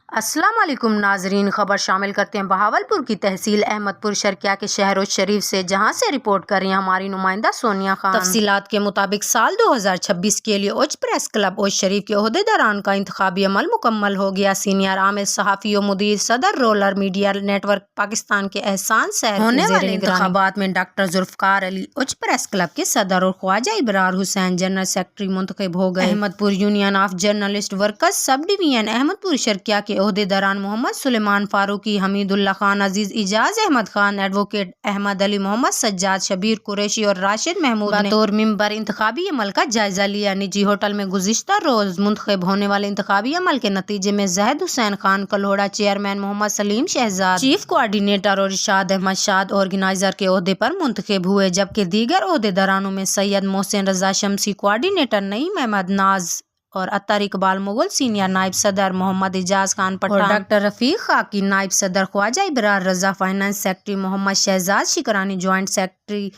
السلام علیکم ناظرین، خبر شامل کرتے ہیں بہاولپور کی تحصیل احمد پور شرقیہ کے شہر شریف سے، جہاں سے رپورٹ کر رہی ہیں ہماری نمائندہ سونیا خان۔ تفصیلات کے مطابق سال 2026 کے لیے اوچھ پریس کلب اوچھ شریف کے عہدیداران کا انتخابی عمل مکمل ہو گیا۔ سینئر عامل صحافی و مدیر صدر rural media network Pakistan کے احسان سحر ہونے والے انتخابات میں doctor Zulfiqar Ali Uch press club کے صدر اور خواجہ ابرار حسین جنرل سیکرٹری منتخب ہو گئے۔ Ahmadpur union of journalist workers sub division Ahmadpur Sharqia کے عہدیداران محمد سلیمان فاروقی، حمید اللہ خان عزیز، اعجاز احمد خان، ایڈوکیٹ احمد علی، محمد سجاد، شبیر قریشی اور راشد محمود نے بطور ممبر انتخابی عمل کا جائزہ لیا۔ نجی ہوٹل میں گزشتہ روز منتخب ہونے والے انتخابی عمل کے نتیجے میں زاہد حسین خان کلہوڑا چیئرمین، محمد سلیم شہزاد چیف کوآرڈینیٹر اور ارشاد احمد شاد آرگنائزر کے عہدے پر منتخب ہوئے، جبکہ دیگر عہدیدارانوں میں سید محسن رضا شمسی کوآرڈینیٹر، نعیم احمد ناز اور اطہر اقبال مغل سینئر نائب صدر، محمد اعجاز خان پٹھان اور ڈاکٹر رفیق خاکی نائب صدر، خواجہ ابرار رضا فائنانس سیکرٹری، محمد شہزاد شکرانی جوائنٹ سیکرٹری،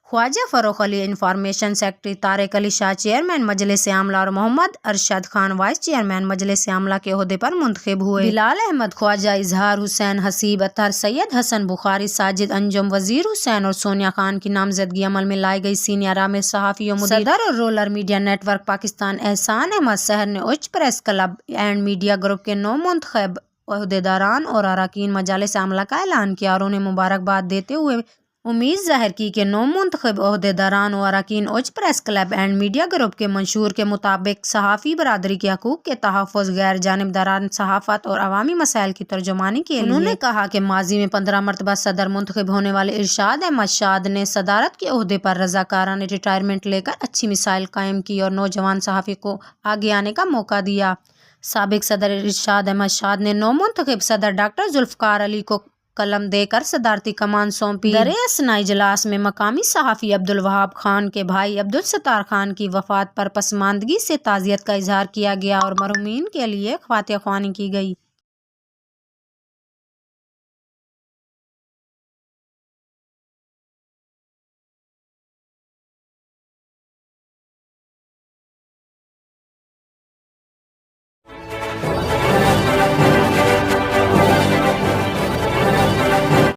خواجہ فروخ علی information secretary, Tariq Ali Shah chairman مجلس عاملہ اور محمد ارشد خان وائس چیئرمین مجلس عاملہ کے عہدے پر منتخب ہوئے۔ بلال احمد خواجہ، اظہار حسین حسیب، اطہر سید حسن بخاری، ساجد انجم، وزیر حسین اور سونیا خان کی نامزدگی عمل میں لائی گئی۔ سینئر عامل صحافی و مدیر صدر اور rural media network Pakistan Ehsan Ahmed Sehar نے Uch press club and media group کے 9 منتخب عہدیداران اور اراکین مجالس عاملہ کا اعلان کیا اور انہیں مبارکباد دیتے ہوئے امید ظاہر کی کہ 9 منتخب عہدیداران و اراکین Uch press club and media group کے منشور کے مطابق صحافی برادری کے حقوق کے تحفظ، غیر جانبدارانہ صحافت اور عوامی مسائل کی ترجمانی کے لیے انہوں نے کہا کہ ماضی میں 15 مرتبہ صدر منتخب ہونے والے ارشاد احمد شاد نے صدارت کے عہدے پر رضاکارانہ ریٹائرمنٹ لے کر اچھی مثال قائم کی اور نوجوان صحافی کو آگے آنے کا موقع دیا۔ سابق صدر ارشاد احمد شاد نے 9 منتخب صدر ڈاکٹر ذوالفقار علی کو قلم دے کر صدارتی کمان سونپی۔ در اثناء اجلاس میں مقامی صحافی عبدالوہاب خان کے بھائی عبدالستار خان کی وفات پر پسماندگی سے تعزیت کا اظہار کیا گیا اور مرحومین کے لیے فاتح خوانی کی گئی۔